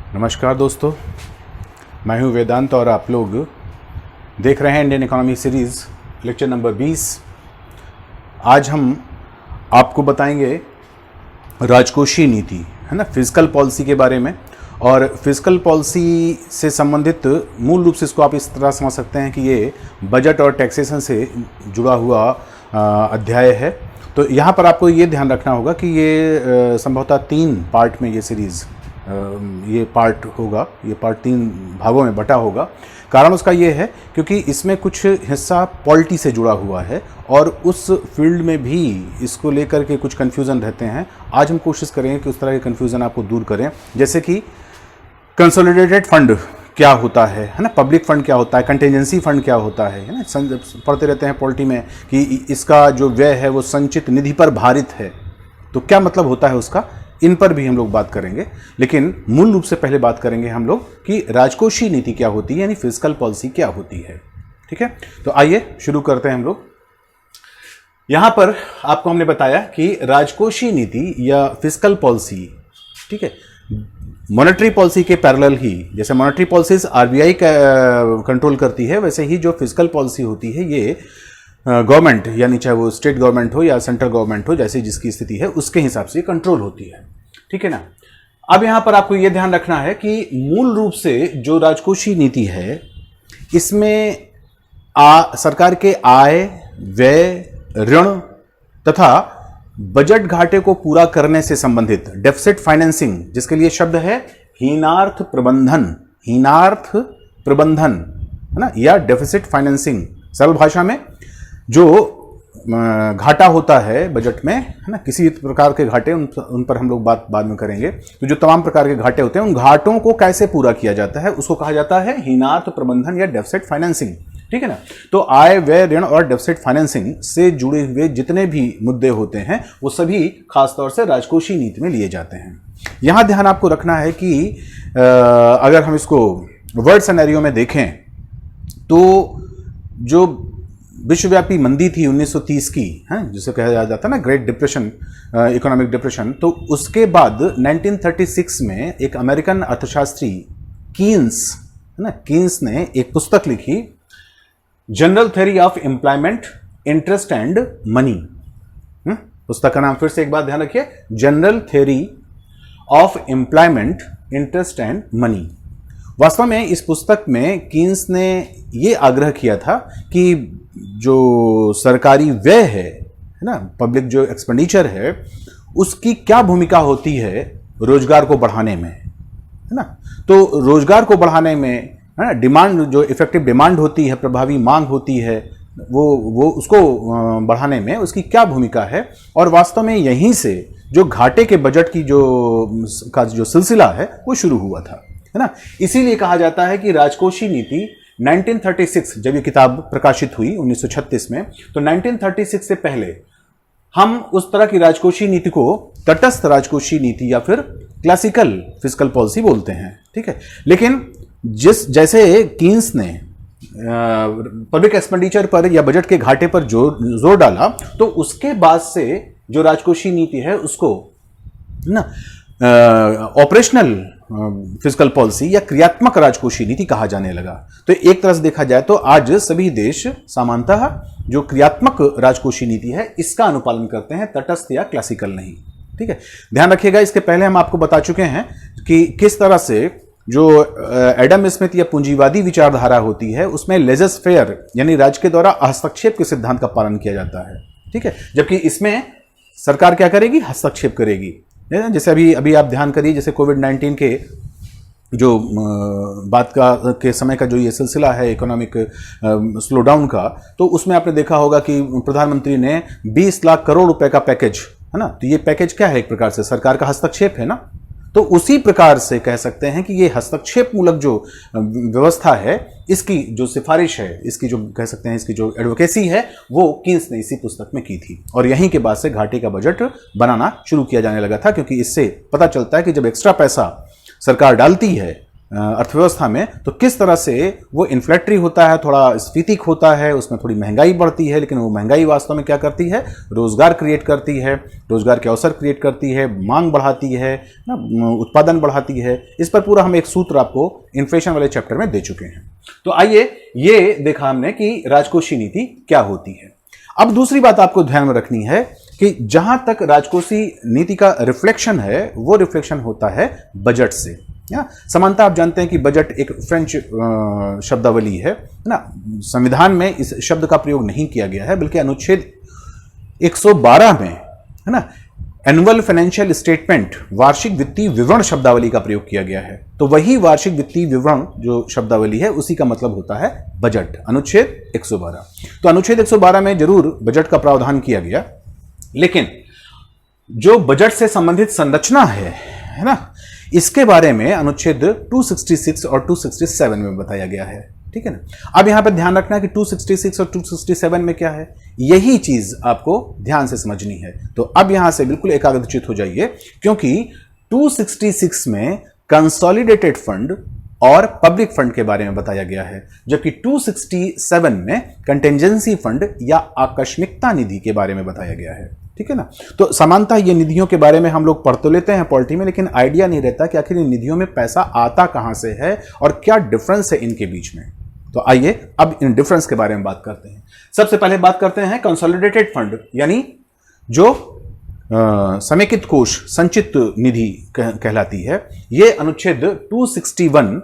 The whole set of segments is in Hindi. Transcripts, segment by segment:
नमस्कार दोस्तों, मैं हूं वेदांत और आप लोग देख रहे हैं Indian economy series lecture number 20। आज हम आपको बताएंगे राजकोषीय नीति, है ना, फिजिकल पॉलिसी के बारे में। और फिजिकल पॉलिसी से संबंधित मूल रूप से इसको आप इस तरह समझ सकते हैं कि ये बजट और टैक्सेशन से जुड़ा हुआ अध्याय है। तो यहाँ पर आपको ये ध्यान रखना होगा कि ये संभवतः 3 पार्ट में ये सीरीज़ ये पार्ट होगा, ये पार्ट 3 भागों में बटा होगा। कारण उसका ये है क्योंकि इसमें कुछ हिस्सा पॉलिटी से जुड़ा हुआ है और उस फील्ड में भी इसको लेकर के कुछ कन्फ्यूज़न रहते हैं। आज हम कोशिश करेंगे कि उस तरह के कन्फ्यूज़न आपको दूर करें, जैसे कि कंसोलिडेटेड फंड क्या होता है ना, पब्लिक फंड क्या होता है, कंटिजेंसी फंड क्या होता है ना। पढ़ते रहते हैं पॉलिटी में कि इसका जो व्यय है वो संचित निधि पर भारित है, तो क्या मतलब होता है उसका, इन पर भी हम लोग बात करेंगे। लेकिन मूल रूप से पहले बात करेंगे हम लोग कि राजकोषीय नीति क्या होती है, यानी फिजिकल पॉलिसी क्या होती है। ठीक है, तो आइए शुरू करते हैं हम लोग। यहां पर आपको हमने बताया कि राजकोषीय नीति या फिजिकल पॉलिसी, ठीक है, मॉनेटरी पॉलिसी के पैरेलल ही, जैसे मॉनेटरी पॉलिसीज आरबीआई कंट्रोल करती है, वैसे ही जो फिजिकल पॉलिसी होती है ये गवर्नमेंट, यानी चाहे वो स्टेट गवर्नमेंट हो या सेंट्रल गवर्नमेंट हो, जैसी जिसकी स्थिति है उसके हिसाब से कंट्रोल होती है। ठीक है ना। अब यहां पर आपको यह ध्यान रखना है कि मूल रूप से जो राजकोषीय नीति है इसमें सरकार के आय, व्यय, ऋण तथा बजट घाटे को पूरा करने से संबंधित डेफिसिट फाइनेंसिंग, जिसके लिए शब्द है हीनार्थ प्रबंधन, हीनार्थ प्रबंधन, है ना, या डेफिसिट फाइनेंसिंग। सरल भाषा में जो घाटा होता है बजट में, है ना, किसी प्रकार के घाटे, उन पर हम लोग बात बाद में करेंगे। तो जो तमाम प्रकार के घाटे होते हैं उन घाटों को कैसे पूरा किया जाता है उसको कहा जाता है हीनार्थ प्रबंधन या डेफिसिट फाइनेंसिंग। ठीक है ना। तो आय, व्यय, ऋण और डेफिसिट फाइनेंसिंग से जुड़े हुए जितने भी मुद्दे होते हैं वो सभी खासतौर से राजकोषीय नीति में लिए जाते हैं। यहां ध्यान आपको रखना है कि अगर हम इसको वर्ड सिनेरियो में देखें तो जो विश्वव्यापी मंदी थी 1930 की, है, जिसे कहा जाता है ना ग्रेट डिप्रेशन, इकोनॉमिक डिप्रेशन, तो उसके बाद 1936 में एक अमेरिकन अर्थशास्त्री कीन्स, है ना, कीन्स ने एक पुस्तक लिखी, general theory of employment, interest and money. पुस्तक का नाम फिर से एक बार ध्यान रखिए, general theory of employment, interest and money. वास्तव में इस पुस्तक में कीन्स ने यह आग्रह किया था कि जो सरकारी व्यय है ना, पब्लिक जो एक्सपेंडिचर है, उसकी क्या भूमिका होती है रोजगार को बढ़ाने में, है ना। तो रोजगार को बढ़ाने में, है ना, डिमांड, जो इफेक्टिव डिमांड होती है, प्रभावी मांग होती है, वो उसको बढ़ाने में उसकी क्या भूमिका है। और वास्तव में यहीं से जो घाटे के बजट की जो सिलसिला है वो शुरू हुआ था, है ना। इसीलिए कहा जाता है कि राजकोषीय नीति 1936, जब ये किताब प्रकाशित हुई 1936 में, तो 1936 से पहले हम उस तरह की राजकोषीय नीति को तटस्थ राजकोषीय नीति या फिर क्लासिकल फिजिकल पॉलिसी बोलते हैं। ठीक है। लेकिन जैसे कीन्स ने पब्लिक एक्सपेंडिचर पर या बजट के घाटे पर जोर डाला, तो उसके बाद से जो राजकोषीय नीति है उसको ना ऑपरेशनल फिजिकल पॉलिसी या क्रियात्मक राजकोषीय नीति कहा जाने लगा। तो एक तरह से देखा जाए तो आज सभी देश सामान्यतः जो क्रियात्मक राजकोषीय नीति है इसका अनुपालन करते हैं, तटस्थ या क्लासिकल नहीं। ठीक है, ध्यान रखिएगा। इसके पहले हम आपको बता चुके हैं कि किस तरह से जो एडम स्मिथ या पूंजीवादी विचारधारा होती है उसमें लेजस फेयर, यानी राज्य के द्वारा हस्तक्षेप के सिद्धांत का पालन किया जाता है। ठीक है, जबकि इसमें सरकार क्या करेगी, हस्तक्षेप करेगी। जैसे अभी आप ध्यान करिए, जैसे कोविड-19 के जो बात के समय का जो ये सिलसिला है इकोनॉमिक स्लोडाउन का, तो उसमें आपने देखा होगा कि प्रधानमंत्री ने 20 लाख करोड़ रुपए का पैकेज, है ना, तो ये पैकेज क्या है, एक प्रकार से सरकार का हस्तक्षेप है ना। तो उसी प्रकार से कह सकते हैं कि ये हस्तक्षेप मूलक जो व्यवस्था है, इसकी जो सिफारिश है, इसकी जो कह सकते हैं इसकी जो एडवोकेसी है, वो कीन्स ने इसी पुस्तक में की थी। और यहीं के बाद से घाटे का बजट बनाना शुरू किया जाने लगा था, क्योंकि इससे पता चलता है कि जब एक्स्ट्रा पैसा सरकार डालती है अर्थव्यवस्था में, तो किस तरह से वो इन्फ्लेटरी होता है, थोड़ा स्फीतिक होता है, उसमें थोड़ी महंगाई बढ़ती है, लेकिन वो महंगाई वास्तव में क्या करती है, रोजगार क्रिएट करती है, रोजगार के अवसर क्रिएट करती है, मांग बढ़ाती है ना, उत्पादन बढ़ाती है। इस पर पूरा हम एक सूत्र आपको इन्फ्लेशन वाले चैप्टर में दे चुके हैं। तो आइए, ये देखा हमने कि राजकोषीय नीति क्या होती है। अब दूसरी बात आपको ध्यान में रखनी है कि जहां तक राजकोषीय नीति का रिफ्लेक्शन है, वो रिफ्लेक्शन होता है बजट से। समानता आप जानते हैं कि बजट एक फ्रेंच शब्दावली है ना, संविधान में इस शब्द का प्रयोग नहीं किया गया है, बल्कि अनुच्छेद 112 में, है ना, एनुअल फाइनेंशियल स्टेटमेंट, वार्षिक वित्तीय विवरण शब्दावली का प्रयोग किया गया है। तो वही वार्षिक वित्तीय विवरण जो शब्दावली है, उसी का मतलब होता है बजट, अनुच्छेद 112। तो अनुच्छेद 112 में जरूर बजट का प्रावधान किया गया, लेकिन जो बजट से संबंधित संरचना है ना, इसके बारे में अनुच्छेद 266 और 267 में बताया गया है। ठीक है ना। अब यहां पर ध्यान रखना है कि 266 और 267 में क्या है, यही चीज आपको ध्यान से समझनी है। तो अब यहां से बिल्कुल एकाग्रचित हो जाइए, क्योंकि 266 में कंसोलिडेटेड फंड और पब्लिक फंड के बारे में बताया गया है, जबकि 267 में कंटेंजेंसी फंड या आकस्मिकता निधि के बारे में बताया गया है। ठीक है ना। तो समानता ये निधियों के बारे में हम लोग पढ़ तो लेते हैं पॉलिटी में, लेकिन आइडिया नहीं रहता कि आखिर इन निधियों में पैसा आता कहां से है और क्या डिफरेंस है इनके बीच में। तो आइए अब इन डिफरेंस के बारे में बात करते हैं। सबसे पहले बात करते हैं कंसोलिडेटेड फंड, यानी जो समेकित कोष, संचित निधि कहलाती है। ये अनुच्छेद 261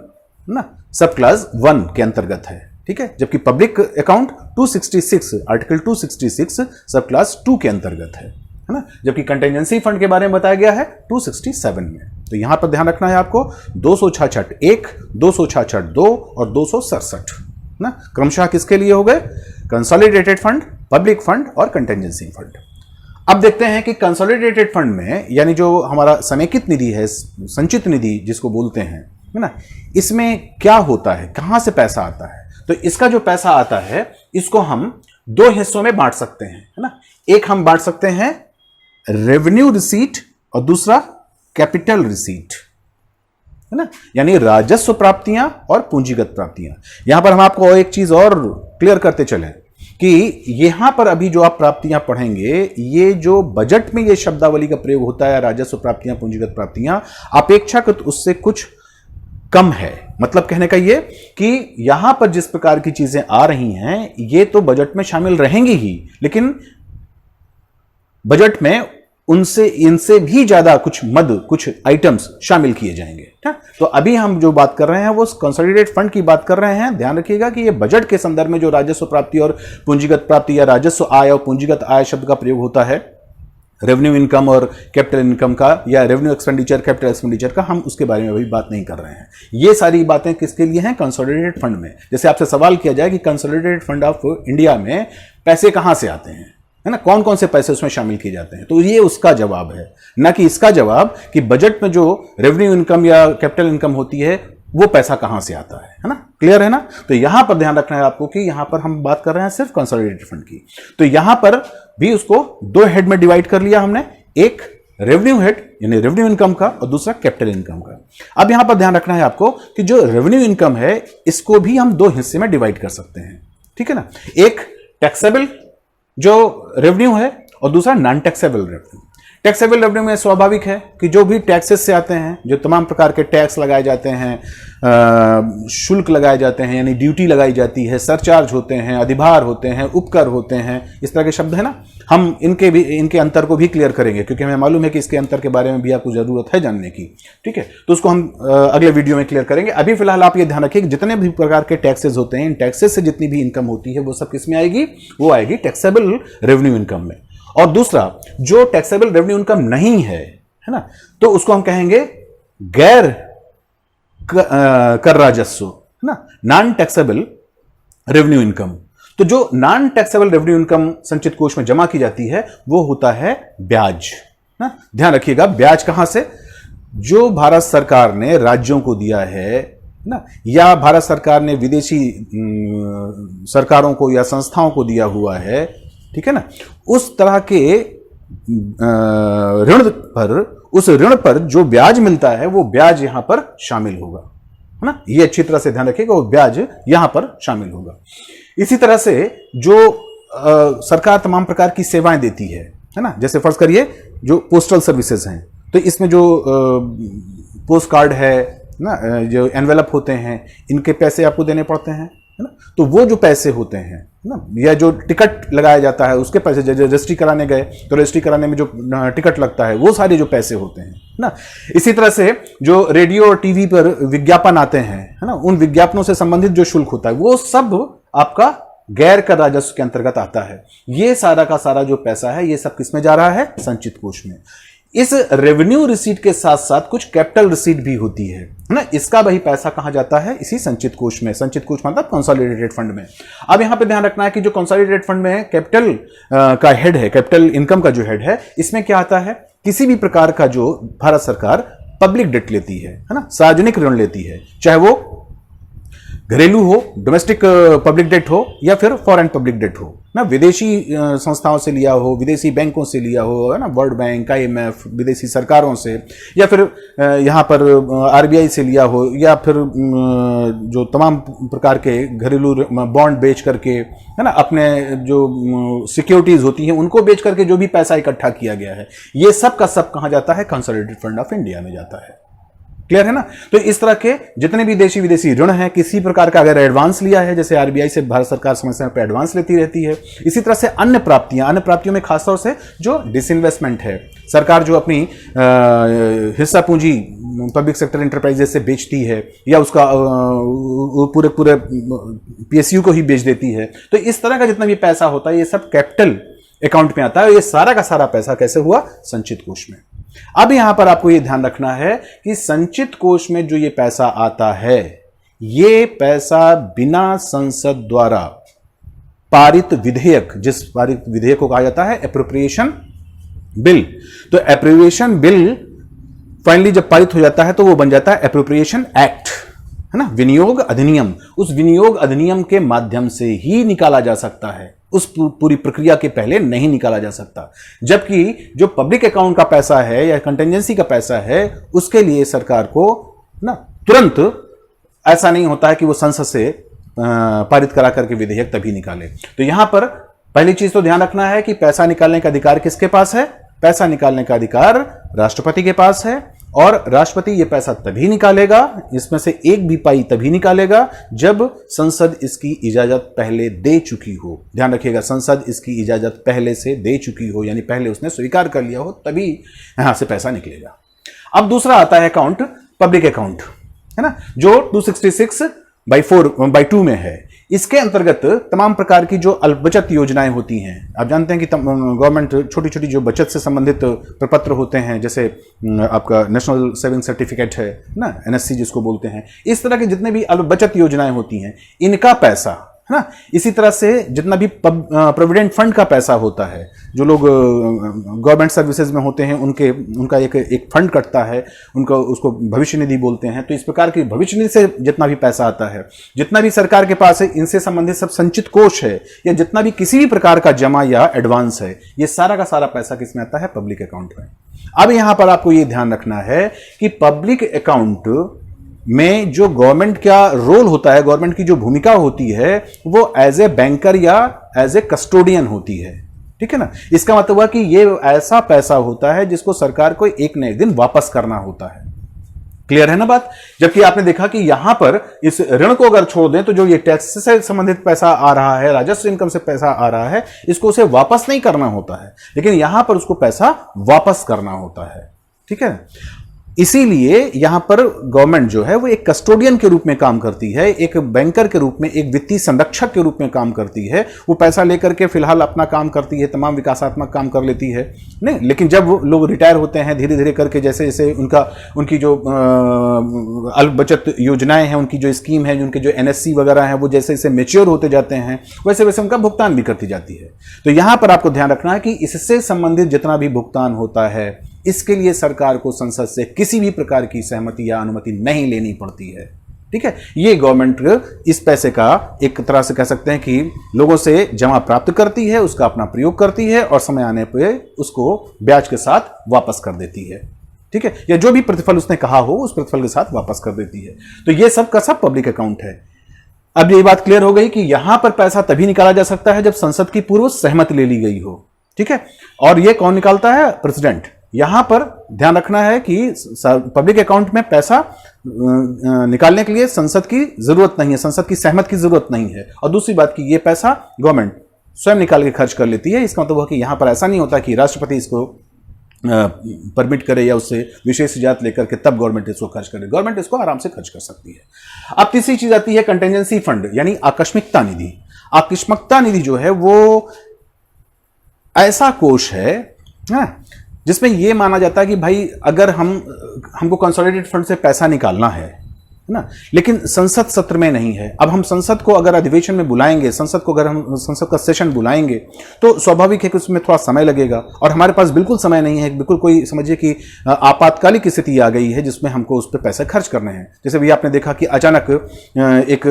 ना सब क्लास 1 के अंतर्गत है। ठीक है। जबकि पब्लिक अकाउंट 266, आर्टिकल 266 सब क्लास 2 के अंतर्गत है ना। जबकि कंटेंजेंसी फंड के बारे में बताया गया है 267 में। तो यहां पर ध्यान रखना है आपको 266(1), 266(2) और 267 ना, क्रमशः किसके लिए हो गए, कंसोलिडेटेड फंड, पब्लिक फंड और कंटेंजेंसी फंड। अब देखते हैं कि कंसोलिडेटेड फंड में, यानी जो हमारा समेकित निधि है, संचित निधि जिसको बोलते हैं, है ना, इसमें क्या होता है, कहां से पैसा आता है। तो इसका जो पैसा आता है, इसको हम दो हिस्सों में बांट सकते हैं, है ना। एक हम बांट सकते हैं रेवेन्यू रिसीट और दूसरा कैपिटल रिसीट, है ना, यानी राजस्व प्राप्तियां और पूंजीगत प्राप्तियां। यहां पर हम आपको एक चीज और क्लियर करते चले कि यहां पर अभी जो आप प्राप्तियां पढ़ेंगे, ये जो बजट में ये शब्दावली का प्रयोग होता है, राजस्व प्राप्तियां, पूंजीगत प्राप्तियां, अपेक्षाकृत उससे कुछ कम है। मतलब कहने का ये कि यहां पर जिस प्रकार की चीजें आ रही हैं, ये तो बजट में शामिल रहेंगी ही, लेकिन बजट में उनसे, इनसे भी ज्यादा कुछ आइटम्स शामिल किए जाएंगे। ठीक। तो अभी हम जो बात कर रहे हैं वो कंसोलिडेटेड फंड की बात कर रहे हैं। ध्यान रखिएगा कि ये बजट के संदर्भ में जो राजस्व प्राप्ति और पूंजीगत प्राप्ति या राजस्व आय और पूंजीगत आय शब्द का प्रयोग होता है, रेवेन्यू इनकम और कैपिटल इनकम का, या रेवेन्यू एक्सपेंडिचर, कैपिटल एक्सपेंडिचर का, हम उसके बारे में अभी बात नहीं कर रहे हैं। ये सारी बातें किसके लिए हैं, कंसोलिडेटेड फंड में। जैसे आपसे सवाल किया जाए कि कंसोलिडेटेड फंड ऑफ इंडिया में पैसे कहां से आते हैं, है ना, कौन कौन से पैसे उसमें शामिल किए जाते हैं, तो ये उसका जवाब है, ना कि इसका जवाब कि बजट में जो रेवेन्यू इनकम या कैपिटल इनकम होती है वो पैसा कहां से आता है ना। क्लियर है ना। तो यहां पर ध्यान रखना है आपको कि यहां पर हम बात कर रहे हैं सिर्फ कंसोलिडेटेड फंड की। तो यहां पर भी उसको दो हेड में डिवाइड कर लिया हमने, एक रेवेन्यू हेड यानी रेवेन्यू इनकम का और दूसरा कैपिटल इनकम का। अब यहां पर ध्यान रखना है आपको कि जो रेवेन्यू इनकम है, इसको भी हम दो हिस्से में डिवाइड कर सकते हैं। ठीक है ना। एक टैक्सेबल जो रेवेन्यू है और दूसरा non taxable revenue. Taxable revenue में स्वाभाविक है कि जो भी टैक्सेस से आते हैं, जो तमाम प्रकार के टैक्स लगाए जाते हैं, शुल्क लगाए जाते हैं, यानी ड्यूटी लगाई जाती है, सरचार्ज होते हैं, अधिभार होते हैं, उपकर होते हैं, इस तरह के शब्द है ना। हम इनके अंतर को भी क्लियर करेंगे, क्योंकि हमें मालूम है कि इसके अंतर के बारे में भी आपको जरूरत है जानने की। ठीक है। तो उसको हम अगले वीडियो में क्लियर करेंगे। अभी फिलहाल आप ये ध्यान रखिए कि जितने भी प्रकार के टैक्सेस होते हैं, इन टैक्सेस से जितनी भी इनकम होती है वो सब किसमें आएगी, वो आएगी टैक्सेबल रेवेन्यू इनकम में। और दूसरा जो टैक्सेबल रेवेन्यू इनकम नहीं है ना, तो उसको हम कहेंगे गैर कर राजस्व, है ना, नॉन टैक्सेबल रेवेन्यू इनकम। तो जो नॉन टैक्सेबल रेवेन्यू इनकम संचित कोष में जमा की जाती है वो होता है ब्याज ना। ध्यान रखिएगा, ब्याज कहां से, जो भारत सरकार ने राज्यों को दिया है ना, या भारत सरकार ने विदेशी सरकारों को या संस्थाओं को दिया हुआ है, ठीक है ना, उस तरह के ऋण पर, उस ऋण पर जो ब्याज मिलता है वो ब्याज यहां पर शामिल होगा, है ना, ये अच्छी तरह से ध्यान रखिएगा, वो ब्याज यहां पर शामिल होगा। इसी तरह से जो सरकार तमाम प्रकार की सेवाएं देती है ना, जैसे फर्ज करिए जो पोस्टल सर्विसेज हैं, तो इसमें जो पोस्ट कार्ड है ना, जो एनवेलप होते हैं, इनके पैसे आपको देने पड़ते हैं, है ना, तो वो जो पैसे होते हैं ना, या जो टिकट लगाया जाता है उसके पैसे, जैसे रजिस्ट्री कराने गए तो रजिस्ट्री कराने में जो टिकट लगता है, वो सारे जो पैसे होते हैं ना। इसी तरह से जो रेडियो और टीवी पर विज्ञापन आते हैं, है ना, उन विज्ञापनों से संबंधित जो शुल्क होता है, वो सब आपका गैर कर राजस्व के अंतर्गत आता है। ये सारा का सारा जो पैसा है, ये सब किसमें जा रहा है? संचित कोष में। इस रेवेन्यू रिसीट के साथ साथ कुछ कैपिटल रिसीट भी होती है ना, इसका वही पैसा कहां जाता है? इसी संचित कोष में। संचित कोष मतलब कंसोलिडेटेड फंड में। अब यहां पे ध्यान रखना है कि जो कंसोलिडेटेड फंड में कैपिटल का हेड है, कैपिटल इनकम का जो हेड है, इसमें क्या आता है? किसी भी प्रकार का जो भारत सरकार पब्लिक डेट लेती है ना, सार्वजनिक ऋण लेती है, चाहे वो घरेलू हो, डोमेस्टिक पब्लिक डेट हो, या फिर फॉरेन पब्लिक डेट हो ना, विदेशी संस्थाओं से लिया हो, विदेशी बैंकों से लिया हो, है ना, वर्ल्ड बैंक, IMF, विदेशी सरकारों से, या फिर यहाँ पर RBI से लिया हो, या फिर जो तमाम प्रकार के घरेलू बॉन्ड बेच करके, है ना, अपने जो सिक्योरिटीज होती हैं उनको बेच करके जो भी पैसा इकट्ठा किया गया है, ये सब का सब कहाँ जाता है? कंसोलिडेटेड फंड ऑफ इंडिया में जाता है। क्लियर है ना? तो इस तरह के जितने भी देशी विदेशी ऋण हैं, किसी प्रकार का अगर एडवांस लिया है, जैसे RBI से भारत सरकार समय समय पर एडवांस लेती रहती है। इसी तरह से अन्य प्राप्तियों में खासतौर से जो डिसइन्वेस्टमेंट है, सरकार जो अपनी हिस्सा पूंजी पब्लिक सेक्टर एंटरप्राइजेस से बेचती है, या उसका पूरे PSU को ही बेच देती है, तो इस तरह का जितना भी पैसा होता है, ये सब कैपिटल अकाउंट में आता है। ये सारा का सारा पैसा कैसे हुआ? संचित कोष में। अब यहां पर आपको यह ध्यान रखना है कि संचित कोष में जो ये पैसा आता है, ये पैसा बिना संसद द्वारा पारित विधेयक, जिस पारित विधेयक को कहा जाता है एप्रोप्रिएशन बिल, तो एप्रोप्रिएशन बिल फाइनली जब पारित हो जाता है तो वो बन जाता है एप्रोप्रिएशन एक्ट, है ना, विनियोग अधिनियम। उस विनियोग अधिनियम के माध्यम से ही निकाला जा सकता है, उस पूरी प्रक्रिया के पहले नहीं निकाला जा सकता। जबकि जो पब्लिक अकाउंट का पैसा है या कंटिजेंसी का पैसा है, उसके लिए सरकार को ना तुरंत ऐसा नहीं होता है कि वो संसद से पारित करा करके विधेयक तभी निकाले। तो यहां पर पहली चीज तो ध्यान रखना है कि पैसा निकालने का अधिकार किसके पास है? पैसा निकालने का अधिकार राष्ट्रपति के पास है, और राष्ट्रपति ये पैसा तभी निकालेगा, इसमें से एक भी पाई तभी निकालेगा जब संसद इसकी इजाजत पहले दे चुकी हो। ध्यान रखिएगा, संसद इसकी इजाजत पहले से दे चुकी हो, यानी पहले उसने स्वीकार कर लिया हो, तभी यहां से पैसा निकलेगा। अब दूसरा आता है अकाउंट, पब्लिक अकाउंट, है ना, जो 266/2 में है। इसके अंतर्गत तमाम प्रकार की जो अल्प बचत योजनाएं होती हैं, आप जानते हैं कि गवर्नमेंट छोटी छोटी जो बचत से संबंधित प्रपत्र होते हैं, जैसे आपका नेशनल सेविंग सर्टिफिकेट है ना, NSC जिसको बोलते हैं, इस तरह की जितने भी अल्प बचत योजनाएं होती हैं, इनका पैसा, है ना, इसी तरह से जितना भी प्रोविडेंट फंड का पैसा होता है, जो लोग गवर्नमेंट सर्विसेज में होते हैं उनका एक फंड कटता है, उनका उसको भविष्य निधि बोलते हैं। तो इस प्रकार की भविष्य निधि से जितना भी पैसा आता है, जितना भी सरकार के पास है, इनसे संबंधित सब संचित कोष है, या जितना भी किसी भी प्रकार का जमा या एडवांस है, ये सारा का सारा पैसा किसमें आता है? पब्लिक अकाउंट में। अब यहां पर आपको ये ध्यान रखना है कि पब्लिक अकाउंट में जो गवर्नमेंट का रोल होता है, गवर्नमेंट की जो भूमिका होती है, वो एज ए बैंकर या एज ए कस्टोडियन होती है। ठीक है ना? इसका मतलब हुआ कि ये ऐसा पैसा होता है जिसको सरकार को एक न एक दिन वापस करना होता है। क्लियर है ना बात? जबकि आपने देखा कि यहां पर इस ऋण को अगर छोड़ दें तो जो ये टैक्स से संबंधित पैसा आ रहा है, राजस्व इनकम से पैसा आ रहा है, इसको उसे वापस नहीं करना होता है, लेकिन यहां पर उसको पैसा वापस करना होता है। ठीक है? इसीलिए यहां पर गवर्नमेंट जो है वो एक कस्टोडियन के रूप में काम करती है, एक बैंकर के रूप में, एक वित्तीय संरक्षक के रूप में काम करती है। वो पैसा लेकर के फिलहाल अपना काम करती है, तमाम विकासात्मक काम कर लेती है, नहीं, लेकिन जब लोग रिटायर होते हैं धीरे धीरे करके, जैसे जैसे उनकी जो अल्प बचत योजनाएं हैं, उनकी जो स्कीम है, उनके जो NSC वगैरह हैं, वो जैसे जैसे मेच्योर होते जाते हैं, वैसे वैसे उनका भुगतान भी करती जाती है। तो यहां पर आपको ध्यान रखना है कि इससे संबंधित जितना भी भुगतान होता है, इसके लिए सरकार को संसद से किसी भी प्रकार की सहमति या अनुमति नहीं लेनी पड़ती है। ठीक है? ये गवर्नमेंट इस पैसे का एक तरह से कह सकते हैं कि लोगों से जमा प्राप्त करती है, उसका अपना प्रयोग करती है, और समय आने पर उसको ब्याज के साथ वापस कर देती है। ठीक है, या जो भी प्रतिफल उसने कहा हो उस प्रतिफल के साथ वापस कर देती है। तो ये सब का सब पब्लिक अकाउंट है। अब ये बात क्लियर हो गई कि यहां पर पैसा तभी निकाला जा सकता है जब संसद की पूर्व सहमति ले ली गई हो, ठीक है। और ये कौन निकालता है? प्रेसिडेंट। यहां पर ध्यान रखना है कि पब्लिक अकाउंट में पैसा निकालने के लिए संसद की जरूरत नहीं है, संसद की सहमति की जरूरत नहीं है। और दूसरी बात कि ये पैसा गवर्नमेंट स्वयं निकाल के खर्च कर लेती है। इसका मतलब है कि यहां पर ऐसा नहीं होता कि राष्ट्रपति इसको परमिट करे या उससे विशेष इजाजत लेकर के तब गवर्नमेंट इसको खर्च करे। गवर्नमेंट इसको आराम से खर्च कर सकती है। अब तीसरी चीज आती है कंटेंजेंसी फंड, यानी आकस्मिकता निधि। आकस्मिकता निधि जो है वो ऐसा कोष है जिसमें यह माना जाता है कि भाई अगर हमको कंसोलिडेटेड फंड से पैसा निकालना है ना, लेकिन संसद सत्र में नहीं है। अब हम संसद को अगर अधिवेशन में बुलाएंगे, अगर हम संसद का सेशन बुलाएंगे तो स्वाभाविक है कि उसमें थोड़ा समय लगेगा, और हमारे पास बिल्कुल समय नहीं है। बिल्कुल कोई समझिए कि आपातकालिक स्थिति आ गई है जिसमें हमको उस पर पैसे खर्च करने हैं। जैसे भी आपने देखा कि अचानक एक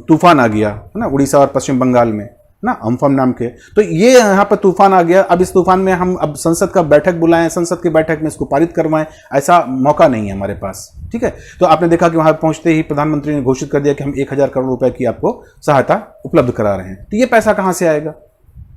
तूफान आ गया है ना उड़ीसा और पश्चिम बंगाल में ना, अम्फन नाम के। तो ये यहाँ पर तूफान आ गया। अब इस तूफान में हम अब संसद का बैठक बुलाएं, संसद की बैठक में इसको पारित करवाएं, ऐसा मौका नहीं है हमारे पास, ठीक है। तो आपने देखा कि वहां पहुंचते ही प्रधानमंत्री ने घोषित कर दिया कि हम 1000 करोड़ रुपए की आपको सहायता उपलब्ध करा रहे हैं। तो ये पैसा कहां से आएगा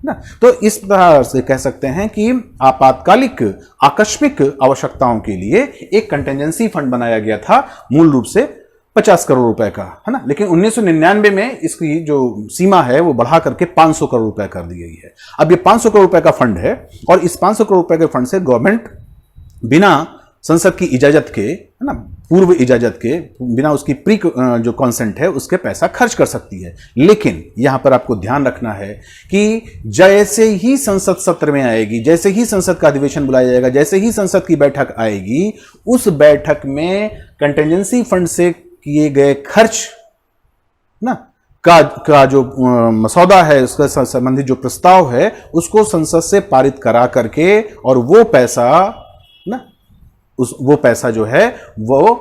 ना? तो इस तरह से कह सकते हैं कि आपातकालिक आकस्मिक आवश्यकताओं के लिए एक कंटेंजेंसी फंड बनाया गया था, मूल रूप से 50 करोड़ रुपए का, है ना। लेकिन 1999 में इसकी जो सीमा है वो बढ़ा करके 500 करोड़ रुपए कर दी गई है। अब ये 500 करोड़ रुपए का फंड है, और इस 500 करोड़ रुपए के फंड से गवर्नमेंट बिना संसद की इजाजत के, है ना, पूर्व इजाजत के, बिना उसकी प्री जो कॉन्सेंट है उसके पैसा खर्च कर सकती है। लेकिन यहां पर आपको ध्यान रखना है कि जैसे ही संसद सत्र में आएगी, जैसे ही संसद का अधिवेशन बुलाया जाएगा, जैसे ही संसद की बैठक आएगी, उस बैठक में कंटेंजेंसी फंड से किए गए खर्च ना का जो मसौदा है, उसके संबंधित जो प्रस्ताव है, उसको संसद से पारित करा करके, और वो पैसा ना वो पैसा जो है वो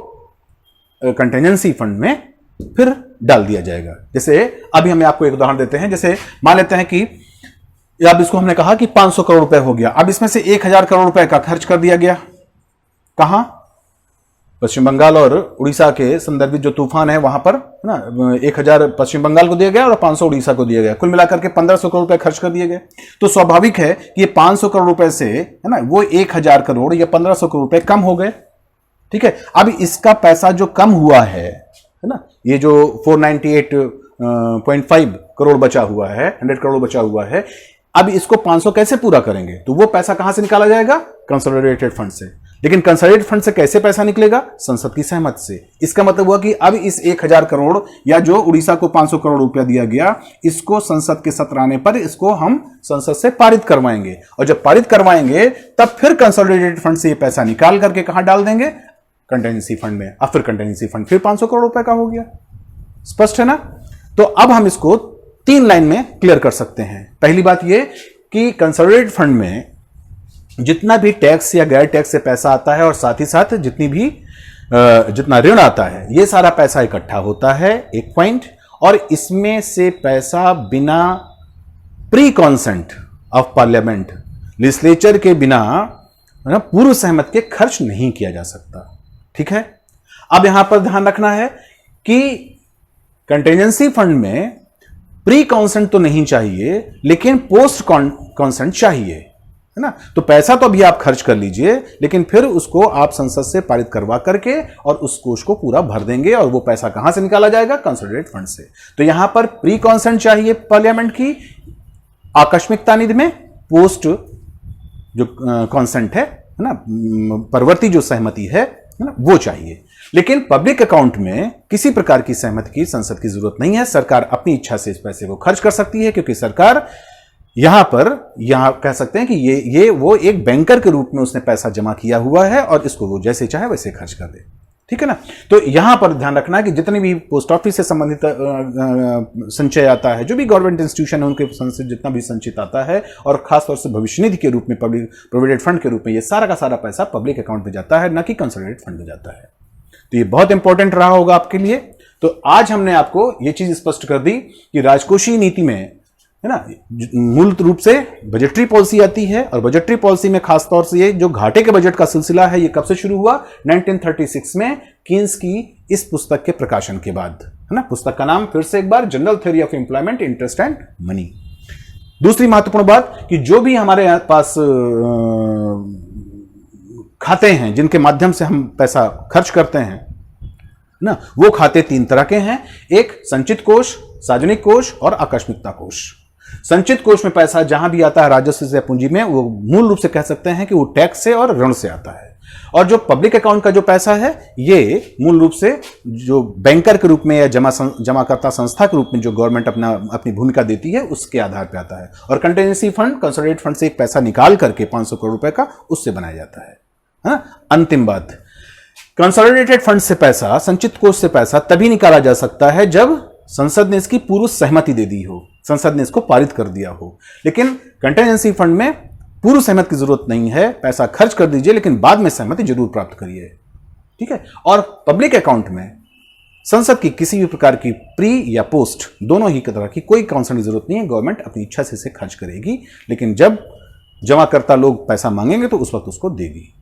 कंटेंजेंसी फंड में फिर डाल दिया जाएगा। जैसे अभी हम आपको एक उदाहरण देते हैं। जैसे मान लेते हैं कि अब इसको हमने कहा कि 500 करोड़ रुपए हो गया। अब इसमें से 1000 करोड़ रुपए का खर्च कर दिया गया। कहां? पश्चिम बंगाल और उड़ीसा के संदर्भित जो तूफान है वहां पर ना 1000 पश्चिम बंगाल को दिया गया और 500 उड़ीसा को दिया गया। कुल मिलाकर के 1500 करोड़ रुपए खर्च कर दिए गए। तो स्वाभाविक है कि ये 500 करोड़ रुपए से, है ना, वो 1000 करोड़ या 1500 करोड़ रुपए कम हो गए, ठीक है। अब इसका पैसा जो कम हुआ है ना, ये जो 498.5 करोड़ बचा हुआ है, 100 करोड़ बचा हुआ है, अब इसको 500 कैसे पूरा करेंगे? तो वो पैसा कहां से निकाला जाएगा? कंसोलिडेटेड फंड से। लेकिन कंसोलिडेटेड फंड से कैसे पैसा निकलेगा? संसद की सहमति से। इसका मतलब हुआ कि अब इस 1000 करोड़ या जो उड़ीसा को 500 करोड़ रुपया दिया गया, इसको संसद के सत्र आने पर इसको हम संसद से पारित करवाएंगे, और जब पारित करवाएंगे तब फिर कंसोलिडेटेड फंड से ये पैसा निकाल करके कहां डाल देंगे? कंटेंजेंसी फंड में। अब फिर कंटेंजेंसी फंड फिर 500 करोड़ रुपए का हो गया। स्पष्ट है ना? तो अब हम इसको 3 लाइन में क्लियर कर सकते हैं। पहली बात यह कि कंसोलिडेटेड फंड में जितना भी टैक्स या गैर टैक्स से पैसा आता है, और साथ ही साथ जितना ऋण आता है, यह सारा पैसा इकट्ठा होता है, एक पॉइंट। और इसमें से पैसा बिना pre consent of parliament, legislature के बिना, पूर्व सहमति के खर्च नहीं किया जा सकता, ठीक है। अब यहां पर ध्यान रखना है कि कंटेंजेंसी फंड में प्री कॉन्सेंट तो नहीं चाहिए, लेकिन पोस्ट कॉन्सेंट चाहिए, है ना। तो पैसा तो अभी आप खर्च कर लीजिए, लेकिन फिर उसको आप संसद से पारित करवा करके और उस कोष को पूरा भर देंगे, और वो पैसा कहां से निकाला जाएगा? कंसोलिडेटेड फंड से। तो यहां पर प्री कॉन्सेंट चाहिए पार्लियामेंट की, आकस्मिकता निधि में पोस्ट जो कॉन्सेंट है ना, परवर्ती जो सहमति है ना, वो चाहिए। लेकिन पब्लिक अकाउंट में किसी प्रकार की सहमति की संसद की जरूरत नहीं है। सरकार अपनी इच्छा से इस पैसे को खर्च कर सकती है, क्योंकि सरकार यहां कह सकते हैं कि ये वो एक बैंकर के रूप में उसने पैसा जमा किया हुआ है, और इसको वो जैसे चाहे वैसे खर्च कर दे, ठीक है ना। तो यहां पर ध्यान रखना है कि जितने भी पोस्ट ऑफिस से संबंधित संचय आता है, जो भी गवर्नमेंट इंस्टीट्यूशन है, उनके संचित जितना भी संचित आता है, और खासतौर से भविष्य निधि के रूप में, पब्लिक प्रोविडेंट फंड के रूप में, ये सारा का सारा पैसा पब्लिक अकाउंट में जाता है, न कि कंसोलिडेटेड फंड में जाता है। तो ये बहुत इंपॉर्टेंट रहा होगा आपके लिए। तो आज हमने आपको ये चीज स्पष्ट कर दी कि राजकोषीय नीति में है ना, मूल रूप से बजटरी पॉलिसी आती है। और बजटरी पॉलिसी में खासतौर से ये जो घाटे के बजट का सिलसिला है, ये कब से शुरू हुआ? 1936 में कीन्स की इस पुस्तक के प्रकाशन के बाद, है ना। पुस्तक का नाम फिर से एक बार, general theory of employment, interest and money. दूसरी महत्वपूर्ण बात कि जो भी हमारे पास खाते हैं जिनके माध्यम से हम पैसा खर्च करते हैं ना, वो खाते तीन तरह के हैं। एक संचित कोष, सार्वजनिक कोष और आकस्मिकता कोष। संचित कोष में पैसा जहां भी आता है राजस्व से पूंजी में, वो मूल रूप से कह सकते हैं कि वो टैक्स से और ऋण से आता है। और जो पब्लिक अकाउंट का जो पैसा है, ये मूल रूप से जो बैंकर के रूप में या जमाकर्ता संस्था के रूप में जो गवर्नमेंट अपनी भूमिका देती है, उसके आधार पर आता है। और कंटिजेंसी फंड, कंसोलिडेटेड फंड से एक पैसा निकाल करके 500 करोड़ रुपए का, उससे बनाया जाता है। अंतिम बात, कंसोलिडेटेड फंड से पैसा, संचित कोष से पैसा तभी निकाला जा सकता है जब संसद ने इसकी पूर्व सहमति दे दी हो, संसद ने इसको पारित कर दिया हो। लेकिन कंटिजेंसी फंड में पूर्व सहमति की जरूरत नहीं है, पैसा खर्च कर दीजिए लेकिन बाद में सहमति जरूर प्राप्त करिए, ठीक है। और पब्लिक अकाउंट में संसद की किसी भी प्रकार की प्री या पोस्ट, दोनों ही तरह की कोई काउंसिल की जरूरत नहीं है। गवर्नमेंट अपनी इच्छा से इसे खर्च करेगी, लेकिन जब जमाकर्ता लोग पैसा मांगेंगे तो उस वक्त उसको देगी,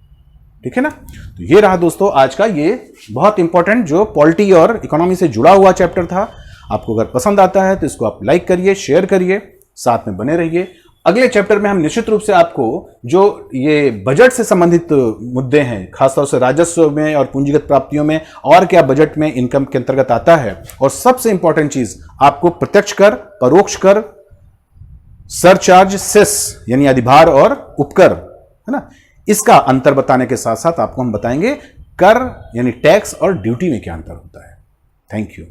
ठीक है ना। तो ये रहा दोस्तों आज का ये बहुत इंपॉर्टेंट जो पॉलिटी और इकोनॉमी से जुड़ा हुआ चैप्टर था। आपको अगर पसंद आता है तो इसको आप लाइक करिए, शेयर करिए, साथ में बने रहिए। अगले चैप्टर में हम निश्चित रूप से आपको जो ये बजट से संबंधित मुद्दे हैं, खासतौर से राजस्व में और पूंजीगत प्राप्तियों में, और क्या बजट में इनकम के अंतर्गत आता है, और सबसे इंपॉर्टेंट चीज आपको प्रत्यक्ष कर, परोक्ष कर, सरचार्ज, सेस यानी अधिभार और उपकर, है ना, इसका अंतर बताने के साथ साथ आपको हम बताएंगे कर यानी टैक्स और ड्यूटी में क्या अंतर होता है। Thank you.